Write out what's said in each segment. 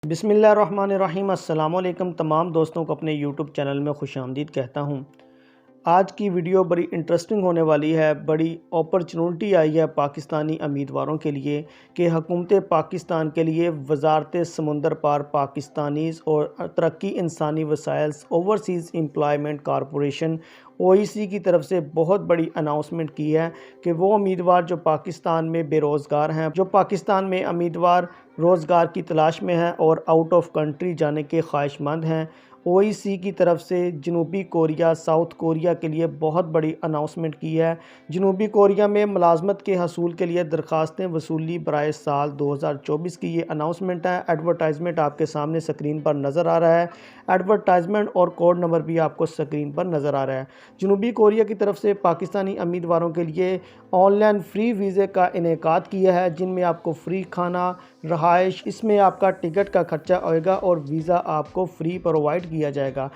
बिस्मिल्लाहिर्रहमानिर्रहीम। अस्सलामुअलैकुम तमाम दोस्तों को अपने यूट्यूब चैनल में खुशामदीद कहता हूँ। आज की वीडियो बड़ी इंटरेस्टिंग होने वाली है। बड़ी अपॉर्चुनिटी आई है पाकिस्तानी उम्मीदवारों के लिए कि हुकूमत पाकिस्तान के लिए वजारत समुंदर पार पाकिस्तानीज़ और तरक्की इंसानी वसाइल ओवरसीज़ एम्प्लॉयमेंट कॉरपोरेशन OEC की तरफ से बहुत बड़ी अनाउंसमेंट की है कि वो उम्मीदवार जो पाकिस्तान में बेरोज़गार हैं, जो पाकिस्तान में उम्मीदवार रोज़गार की तलाश में हैं और आउट ऑफ कंट्री जाने के ख्वाहिशमंद हैं, OEC की तरफ से जनूबी कोरिया, साउथ कोरिया के लिए बहुत बड़ी अनाउंसमेंट की है। जनूबी कोरिया में मुलाजमत के हसूल के लिए दरख्वास्तें वसूली बराए साल 2024 की ये अनाउंसमेंट है। एडवर्टाइजमेंट आपके सामने स्क्रीन पर नज़र आ रहा है। एडवर्टाइजमेंट और कोड नंबर भी आपको स्क्रीन पर नज़र आ रहा है। जनूबी कोरिया की तरफ से पाकिस्तानी उम्मीदवारों के लिए ऑनलाइन फ्री वीज़े का इनेकाद किया है, जिनमें आपको फ्री खाना, रहाइश, इसमें आपका टिकट का खर्चा होएगा और वीज़ा आपको फ्री प्रोवाइड किया जाएगा।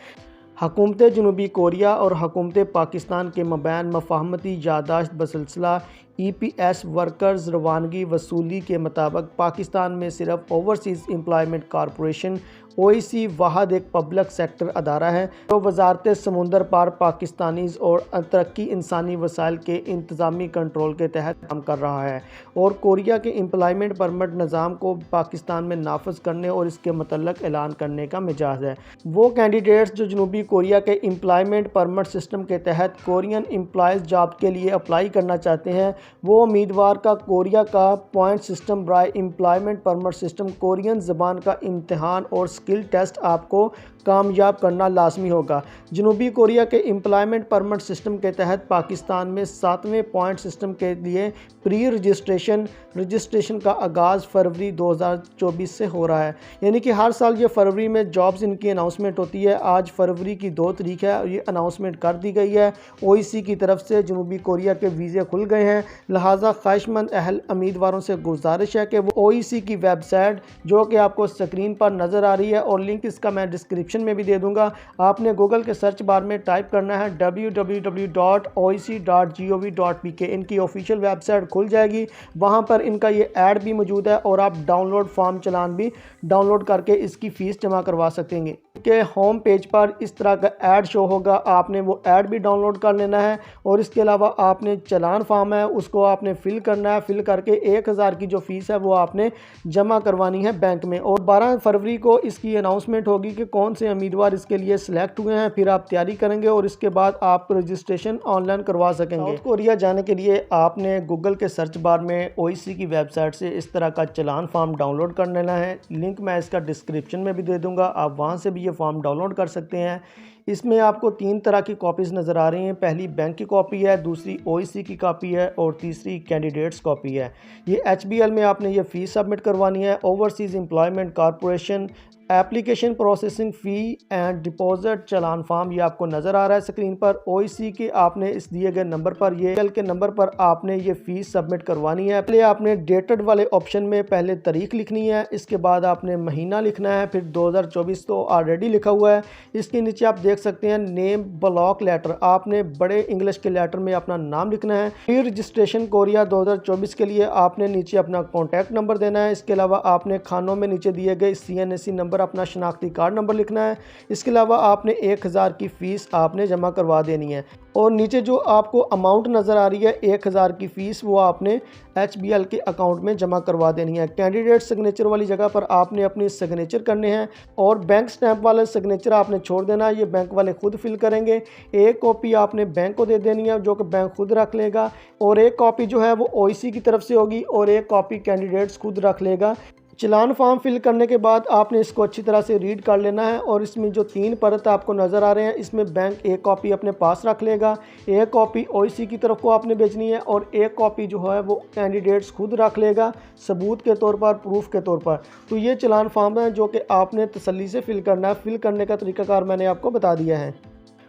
हुकूमत जनूबी कोरिया और हुकूमत पाकिस्तान के मबैन मफाहमती यादाश्त बसिलसिला EPS वर्कर्स रवानगी वसूली के मुताबिक पाकिस्तान में सिर्फ ओवरसीज़ एम्प्लॉयमेंट कॉरपोरेशन OEC वाहद एक पब्लिक सेक्टर अदारा है जो वजारत समुंदर पार पाकिस्तानीज़ और तरक्की इंसानी वसाइल के इंतज़ामी कंट्रोल के तहत काम कर रहा है और कोरिया के एम्प्लॉयमेंट परमिट निज़ाम को पाकिस्तान में नाफज करने और इसके मतलब ऐलान करने का मिजाज है। वो कैंडिडेट्स जो जनूबी कोरिया के एम्प्लॉयमेंट परमिट सिस्टम के तहत कोरियन एम्प्लॉयज़ जॉब के लिए अप्लाई करना चाहते हैं, वो उम्मीदवार का कोरिया का पॉइंट सिस्टम बराए एम्प्लॉयमेंट परमिट सिस्टम कोरियन ज़बान का इम्तहान और स्किल टेस्ट आपको कामयाब करना लाजमी होगा। जनूबी कोरिया के एम्प्लॉयमेंट परमिट सिस्टम के तहत पाकिस्तान में 7वें पॉइंट सिस्टम के लिए प्री रजिस्ट्रेशन का आगाज़ फरवरी 2024 से हो रहा है। यानी कि हर साल ये फरवरी में जॉब्स इनकी अनाउंसमेंट होती है। आज फरवरी की 2 तारीख है और ये अनाउंसमेंट कर दी गई है। OEC की तरफ से जनूबी कोरिया के वीज़े खुल गए हैं, लिहाजा ख्वाहिशमंद अहल उम्मीदवारों से गुजारिश है कि वो OEC की वेबसाइट जो कि आपको स्क्रीन पर नज़र आ रही है और लिंक इसका मैं डिस्क्रिप्शन में भी दे दूंगा, आपने गूगल के सर्च बार में टाइप करना है www.oec.gov.pk। इनकी ऑफिशियल वेबसाइट खुल जाएगी, वहां पर इनका ये ऐड भी मौजूद है और आप डाउनलोड फॉर्म चलान भी डाउनलोड करके इसकी फ़ीस जमा करवा सकेंगे। के होम पेज पर इस तरह का ऐड शो होगा, आपने वो ऐड भी डाउनलोड कर लेना है और इसके अलावा आपने चलान फॉर्म है उसको आपने फिल करना है। फिल करके 1000 की जो फ़ीस है वो आपने जमा करवानी है बैंक में और 12 फरवरी को इसकी अनाउंसमेंट होगी कि कौन से उम्मीदवार इसके लिए सिलेक्ट हुए हैं। फिर आप तैयारी करेंगे और इसके बाद आप रजिस्ट्रेशन ऑनलाइन करवा सकेंगे। साउथ कोरिया जाने के लिए आपने गूगल के सर्च बार में OEC की वेबसाइट से इस तरह का चलान फॉर्म डाउनलोड कर लेना है। लिंक मैं इसका डिस्क्रिप्शन में भी दे दूंगा, आप वहां से भी ये फॉर्म डाउनलोड कर सकते हैं। इसमें आपको 3 तरह की कॉपीज़ नज़र आ रही हैं। पहली बैंक की कॉपी है, दूसरी OEC की कॉपी है और तीसरी कैंडिडेट्स कॉपी है। ये HBL में आपने ये फ़ीस सबमिट करवानी है। Overseas employment corporation application processing fee and deposit challan form ये आपको नज़र आ रहा है स्क्रीन पर। OEC के आपने इस दिए गए नंबर पर, ये के नंबर पर आपने ये फ़ीस सबमिट करवानी है। पहले आपने डेटेड वाले ऑप्शन में पहले तारीख लिखनी है, इसके बाद आपने महीना लिखना है, फिर 2024 तो ऑलरेडी लिखा हुआ है। इसके नीचे आप देख सकते हैं नेम ब्लॉक लेटर, आपने बड़े इंग्लिश के लेटर में अपना नाम लिखना है। फिर रजिस्ट्रेशन कोरिया 2024 के लिए आपने नीचे अपना कॉन्टैक्ट नंबर देना है। इसके अलावा आपने खानों में नीचे दिए गए CNSE नंबर, अपना शनाख्ती कार्ड नंबर लिखना है। इसके अलावा आपने 1000 की फ़ीस आपने जमा करवा देनी है और नीचे जो आपको अमाउंट नज़र आ रही है 1000 की फ़ीस वो आपने HBL के अकाउंट में जमा करवा देनी है। कैंडिडेट सिग्नेचर वाली जगह पर आपने अपनी सिग्नेचर करने हैं और बैंक स्टैंप वाले सिग्नेचर आपने छोड़ देना है, ये बैंक वाले खुद फिल करेंगे। एक कॉपी आपने बैंक को दे देनी है जो कि बैंक खुद रख लेगा और एक कॉपी जो है वो OEC की तरफ से होगी और एक कॉपी कैंडिडेट्स खुद रख लेगा। चलान फॉर्म फिल करने के बाद आपने इसको अच्छी तरह से रीड कर लेना है और इसमें जो 3 परत आपको नज़र आ रहे हैं, इसमें बैंक एक कॉपी अपने पास रख लेगा, एक कॉपी OEC की तरफ को आपने भेजनी है और एक कॉपी जो है वो कैंडिडेट्स खुद रख लेगा सबूत के तौर पर, प्रूफ के तौर पर। तो ये चलान फॉर्म है जो कि आपने तसल्ली से फिल करना है। फिल करने का तरीकाकार मैंने आपको बता दिया है।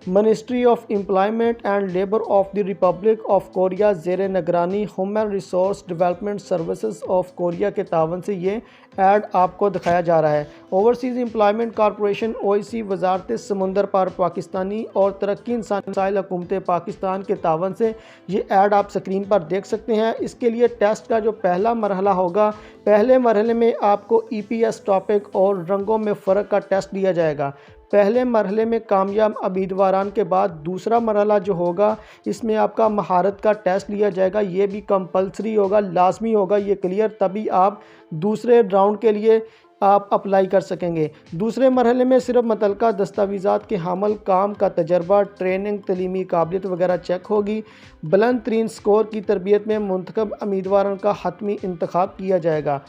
Ministry of Employment and Labour of the Republic of Korea ज़ेर निगरानी Human Resource Development Services of Korea के तावन से ये ऐड आपको दिखाया जा रहा है। ओवरसीज़ एम्प्लॉयमेंट कॉरपोरेशन ओआईसी, वजारत समुंदर पार पाकिस्तानी और तरक्की इंसानी मसाइल हुकूमत पाकिस्तान के तावन से ये ऐड आप स्क्रीन पर देख सकते हैं। इसके लिए टेस्ट का जो पहला मरहला होगा, पहले मरहले में आपको ईपीएस टॉपिक और रंगों में फ़र्क का टेस्ट दिया जाएगा। पहले मरहले में कामयाब उम्मीदवारान के बाद दूसरा मरहला जो होगा, इसमें आपका महारत का टेस्ट लिया जाएगा। ये भी कंपलसरी होगा, लाजमी होगा ये क्लियर, तभी आप दूसरे राउंड के लिए आप अप्लाई कर सकेंगे। दूसरे मरहले में सिर्फ मुतल्लिका दस्तावेज़ात के हामिल, काम का तजर्बा, ट्रेनिंग, तलीमी काबिलियत वगैरह चेक होगी। बुलंद तरीन स्कोर की तरबियत में मुंतखब उम्मीदवारों का हतमी इंतखाब किया जाएगा।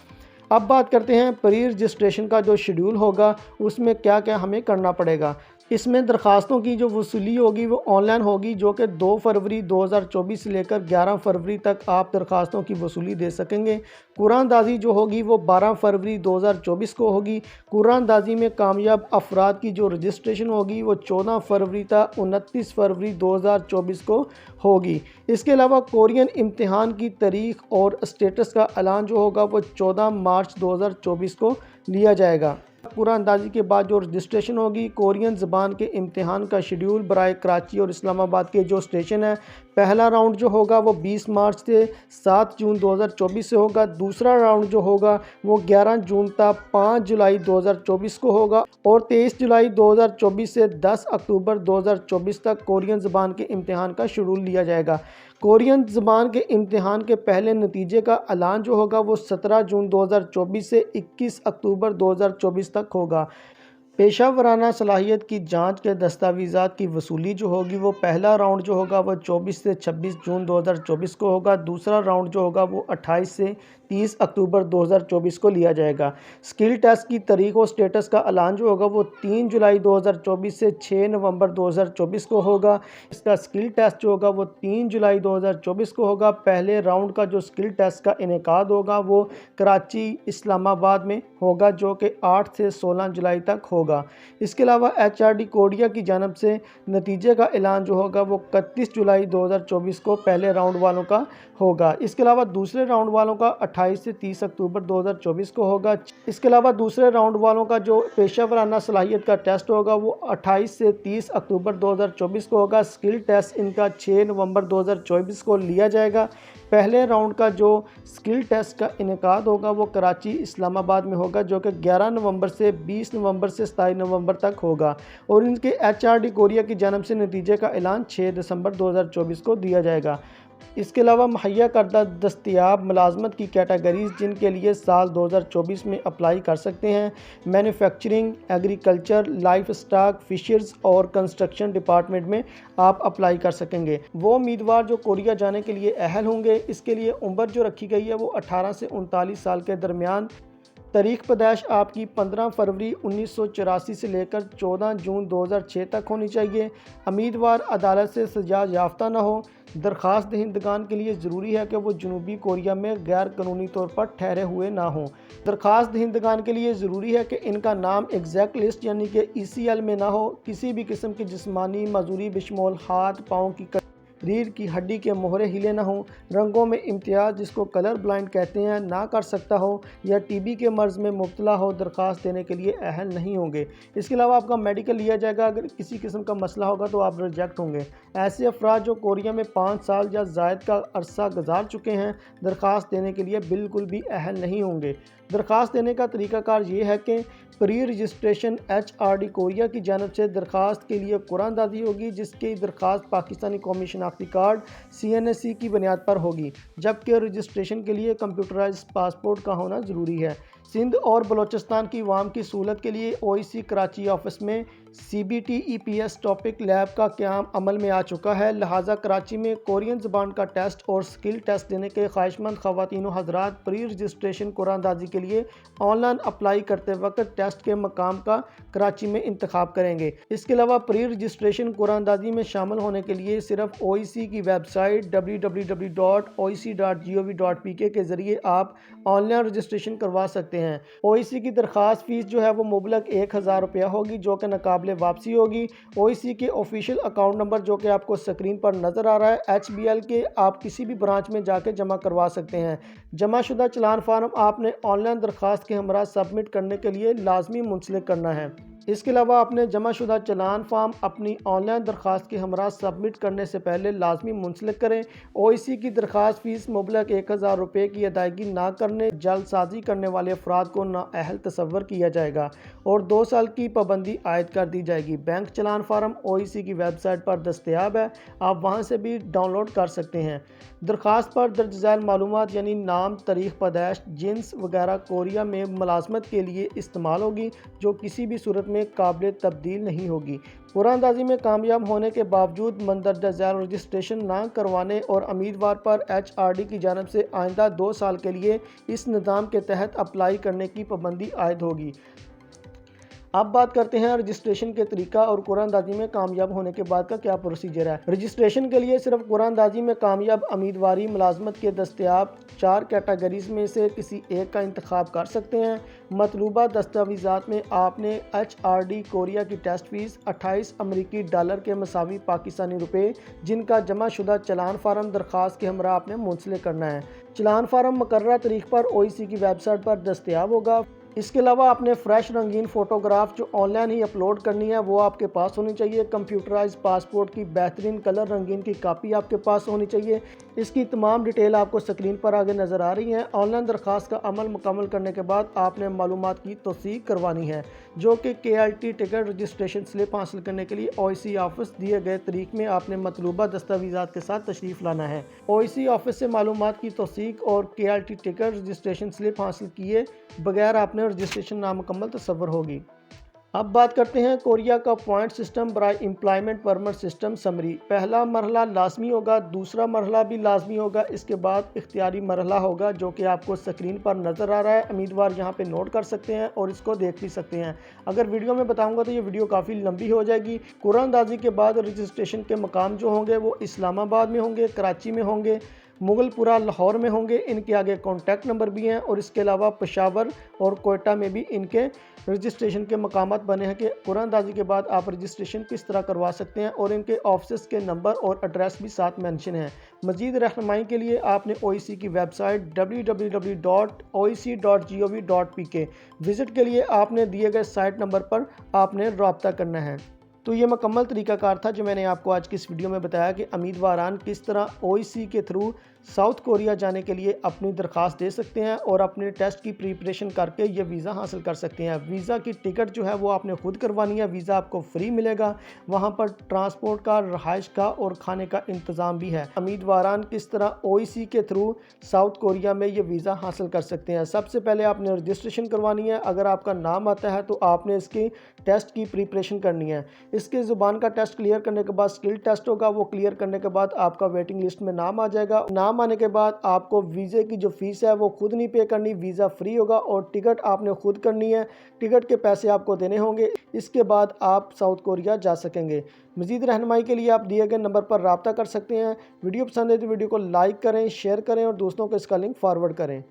अब बात करते हैं प्री रजिस्ट्रेशन का जो शेड्यूल होगा, उसमें क्या क्या हमें करना पड़ेगा। इसमें दरख्वास्तों की जो वसूली होगी वो ऑनलाइन होगी, जो कि 2 फरवरी 2024 से लेकर 11 फरवरी तक आप दरख्वास्तों की वसूली दे सकेंगे। कुरानदाजी जो होगी वो 12 फरवरी 2024 को होगी। कुरानदाजी में कामयाब अफराद की जो रजिस्ट्रेशन होगी वो 14 फरवरी तक 29 फरवरी 2024 को होगी। इसके अलावा कोरियन इम्तिहान की तारीख और स्टेटस का ऐलान जो होगा वो 14 मार्च 2024 को लिया जाएगा। कुरानदाजी के बाद जो रजिस्ट्रेशन होगी, कोरियन ज़बान के इम्तिहान का शेड्यूल बराए कराची और इस्लामाबाद के जो स्टेशन है, पहला राउंड जो होगा वो 20 मार्च से 7 जून 2024 से होगा। दूसरा राउंड जो होगा वो 11 जून तक 5 जुलाई 2024 को होगा और 23 जुलाई 2024 से 10 अक्टूबर 2024 तक कोरियन ज़बान के इम्तिहान का शेड्यूल लिया जाएगा। कोरियन ज़बान के इम्तिहान के पहले नतीजे का ऐलान जो होगा वो 17 जून 2024 से 21 अक्टूबर 2024 तक होगा। पेशा वराना सलाहियत की जांच के दस्तावेज़ात की वसूली जो होगी वो पहला राउंड जो होगा वो 24 से 26 जून 2024 को होगा। दूसरा राउंड जो होगा वो 28 से 30 अक्टूबर 2024 को लिया जाएगा। स्किल टेस्ट की तारीख और स्टेटस का ऐलान जो होगा वो 3 जुलाई 2024 से 6 नवंबर 2024 को होगा। इसका स्किल टेस्ट जो होगा वो 3 जुलाई 2024 को होगा। पहले राउंड का जो स्किल टेस्ट का इनेकाद होगा वो कराची, इस्लामाबाद में होगा, जो कि 8 से 16 जुलाई तक होगा। इसके अलावा एचआरडी कोरिया की जानब से नतीजे का ऐलान जो होगा वो 31 जुलाई 2024 को पहले राउंड वालों का होगा। इसके अलावा दूसरे राउंड वालों का 28 से 30 अक्टूबर 2024 को होगा। इसके अलावा दूसरे राउंड वालों का जो पेशा वराना सलाहियत का टेस्ट होगा वो 28 से 30 अक्टूबर 2024 को होगा। स्किल टेस्ट इनका 6 नवंबर 2024 को लिया जाएगा। पहले राउंड का जो स्किल टेस्ट का इनेकाद होगा वो कराची, इस्लामाबाद में होगा, जो कि 11 नवंबर से 20 नवंबर से 27 नवंबर तक होगा और इनके एचआरडी कोरिया की जानब से नतीजे का ऐलान 6 दिसंबर 2024 को दिया जाएगा। इसके अलावा मुहैया करदा दस्तियाब मुलाजमत की कैटेगरीज़ जिनके लिए साल 2024 में अप्लाई कर सकते हैं, manufacturing, agriculture, livestock, fishers और कंस्ट्रक्शन डिपार्टमेंट में आप अप्लाई कर सकेंगे। वो उम्मीदवार जो कोरिया जाने के लिए अहल होंगे, इसके लिए उम्र जो रखी गई है वो 18 से 39 साल के दरमियान, तारीख पैदाइश आपकी 15 फरवरी 1984 से लेकर 14 जून 2006 तक होनी चाहिए। उम्मीदवार अदालत से सजा याफ्ता न हो। दरख्वास्त दहिंदगान के लिए ज़रूरी है कि वो जनूबी कोरिया में गैर कानूनी तौर पर ठहरे हुए ना हों। दरख्वास्त दहिंदगान के लिए ज़रूरी है कि इनका नाम एग्जैक्ट लिस्ट यानी कि ECL में ना हो। किसी भी किस्म की जिस्मानी मजदूरी बशमूल हाथ पाँव की रीढ़ की हड्डी के मोहरे हिले ना हो, रंगों में इम्तियाज़ जिसको कलर ब्लाइंड कहते हैं ना कर सकता हो, या टीबी के मर्ज़ में मुब्तला हो, दरख्वास्त देने के लिए अहल नहीं होंगे। इसके अलावा आपका मेडिकल लिया जाएगा। अगर किसी किस्म का मसला होगा तो आप रिजेक्ट होंगे। ऐसे अफराद जो कोरिया में 5 साल या ज़ायद का अरसा गुजार चुके हैं, दरख्वास्त देने के लिए बिल्कुल भी अहल नहीं होंगे। दरख्वास्त देने का तरीक़ाकार ये है कि प्री रजिस्ट्रेशन HRD कोरिया की जानब से दरख्वास्त के लिए कुरानदाजी होगी, जिसकी दरख्वास्त पाकिस्तानी कौमी शनाख्ती कार्ड CNSE की बुनियाद पर होगी, जबकि रजिस्ट्रेशन के लिए कंप्यूटराइज पासपोर्ट का होना ज़रूरी है। सिंध और बलूचिस्तान की अवाम की सहूलत के लिए OIC कराची ऑफिस में CBT EPS टॉपिक लैब का क़याम अमल में आ चुका है। लिहाजा कराची में कोरियन ज़बान का टेस्ट और स्किल टेस्ट देने के ख्वाहिशमंद ख़वातीन व हज़रात प्री रजिस्ट्रेशन कुरानदाजी के लिए ऑनलाइन अप्लाई करते वक्त टेस्ट के मकाम का कराची में इंतखाब करेंगे। इसके अलावा प्री रजिस्ट्रेशन कुरानदाजी में शामिल होने के लिए सिर्फ OIC की वेबसाइट www.oic.gov.pk के ज़रिए आप ऑनलाइन रजिस्ट्रेशन करवा सकते हैं। OIC की दरख्वास्त फ़ीस जो है वो मुबलग 1000 रुपया होगी, जो कि नाकाबिल काबिल वापसी होगी। ओईसी के ऑफिशियल अकाउंट नंबर जो कि आपको स्क्रीन पर नज़र आ रहा है HBL के, आप किसी भी ब्रांच में जाके जमा करवा सकते हैं। जमाशुदा चलान फार्म आपने ऑनलाइन दरख्वास्त के हमरा सबमिट करने के लिए लाजमी मुंसलिक करना है। इसके अलावा आपने जमाशुदा चलान फार्म अपनी ऑनलाइन दरख्वास्त के हमरा सबमिट करने से पहले लाजमी मुंसलिक करें। ओईसी की दरख्वास्त फ़ीस मुबलक 1000 रुपये की अदायगी ना करने, जल्दसाजी करने वाले अफराद को नाअहल तस्वर किया जाएगा और 2 साल की पाबंदी आयद कर दी जाएगी। बैंक चलान फार्म ओईसी की वेबसाइट पर दस्तयाब है, आप वहां से भी डाउनलोड कर सकते हैं। दरख्वास्त पर दर्ज झैल मालूमात यानी नाम, तारीख पैदाइश, जिन्स वगैरह कोरिया में मुलाजमत के लिए इस्तेमाल होगी, जो किसी भी सूरत में काबिल तब्दील नहीं होगी। कुरानंदाजी में कामयाब होने के बावजूद मंदरजा झैल रजिस्ट्रेशन ना करवाने और उम्मीदवार पर HRD की जानिब से आइंदा 2 साल के लिए इस निज़ाम के तहत अप्लाई करने की पाबंदी आयद होगी। अब बात करते हैं रजिस्ट्रेशन के तरीका और कुरानंदाजी में कामयाब होने के बाद का क्या प्रोसीजर है। रजिस्ट्रेशन के लिए सिर्फ कुरानंदाजी में कामयाब उम्मीदवारी मुलाजमत के दस्तयाब 4 कैटेगरीज में से किसी एक का इंतखाब कर सकते हैं। मतलूबा दस्तावेज़ात में आपने HRD कोरिया की टेस्ट फीस 28 अमरीकी डॉलर के मसावी पाकिस्तानी रुपये, जिनका जमा शुदा चलान फार्म दरख्वास्त के हमरा आपने मुंसलिक करना है। चलान फार्म मुकर्रर तारीख पर ओईसी की वेबसाइट पर दस्तयाब होगा। इसके अलावा आपने फ्रेश रंगीन फ़ोटोग्राफ जो ऑनलाइन ही अपलोड करनी है वो आपके पास होनी चाहिए। कंप्यूटराइज पासपोर्ट की बेहतरीन कलर रंगीन की कापी आपके पास होनी चाहिए। इसकी तमाम डिटेल आपको स्क्रीन पर आगे नज़र आ रही हैं। ऑनलाइन दरख्वास्त का अमल मुकम्मल करने के बाद आपने मालूमात की तौसीक करवानी है, जो कि KLT टिकट रजिस्ट्रेशन स्लिप हासिल करने के लिए ओईसी ऑफिस दिए गए तरीक में आपने मतलूबा दस्तावेज़ात के साथ तशरीफ़ लाना है। ओईसी ऑफिस से मालूमात की तौसीक और KLT टिकट रजिस्ट्रेशन स्लिप हासिल किए बगैर आपने रजिस्ट्रेशन नामुकम्मल तस्वर होगी। अब बात करते हैं कोरिया का पॉइंट सिस्टम बराए एम्प्लॉयमेंट परमिट सिस्टम समरी। पहला मरहला लाजमी होगा, दूसरा मरहला भी लाजमी होगा, इसके बाद इख्तियारी मरहला होगा जो कि आपको स्क्रीन पर नज़र आ रहा है। उम्मीदवार यहाँ पे नोट कर सकते हैं और इसको देख भी सकते हैं। अगर वीडियो में बताऊँगा तो ये वीडियो काफ़ी लंबी हो जाएगी। कुरानंदाजी के बाद रजिस्ट्रेशन के मकाम जो होंगे वो इस्लामाबाद में होंगे, कराची में होंगे, मुगलपुरा लाहौर में होंगे। इनके आगे कॉन्टैक्ट नंबर भी हैं और इसके अलावा पेशावर और कोयटा में भी इनके रजिस्ट्रेशन के मकामात बने हैं कि कुरानंदाजी के बाद आप रजिस्ट्रेशन किस तरह करवा सकते हैं, और इनके ऑफिस के नंबर और एड्रेस भी साथ मेंशन है। मज़ीद रहनुमाई के लिए आपने ओईसी की वेबसाइट www.oec.gov.pk विज़िट के लिए आपने दिए गए साइट नंबर पर आपने रब्ता करना है। तो ये मुकम्मल तरीकाकार था जो मैंने आपको आज की इस वीडियो में बताया कि उम्मीदवारान किस तरह ओईसी के थ्रू साउथ कोरिया जाने के लिए अपनी दरख्वास्त दे सकते हैं और अपने टेस्ट की प्रिपरेशन करके ये वीज़ा हासिल कर सकते हैं। वीज़ा की टिकट जो है वो आपने खुद करवानी है, वीज़ा आपको फ्री मिलेगा। वहाँ पर ट्रांसपोर्ट का, रहाइश का और खाने का इंतज़ाम भी है। उम्मीदवारान किस तरह ओईसी के थ्रू साउथ कोरिया में ये वीज़ा हासिल कर सकते हैं। सबसे पहले आपने रजिस्ट्रेशन करवानी है। अगर आपका नाम आता है तो आपने इसकी टेस्ट की प्रिपरेशन करनी है। इसके ज़ुबान का टेस्ट क्लियर करने के बाद स्किल टेस्ट होगा, वो क्लियर करने के बाद आपका वेटिंग लिस्ट में नाम आ जाएगा। नाम आने के बाद आपको वीज़े की जो फ़ीस है वो खुद नहीं पे करनी, वीज़ा फ्री होगा और टिकट आपने खुद करनी है। टिकट के पैसे आपको देने होंगे। इसके बाद आप साउथ कोरिया जा सकेंगे। मज़ीद रहनुमाई के लिए आप दिए गए नंबर पर रब्ता कर सकते हैं। वीडियो पसंद है तो वीडियो को लाइक करें, शेयर करें और दोस्तों को इसका लिंक फॉरवर्ड करें।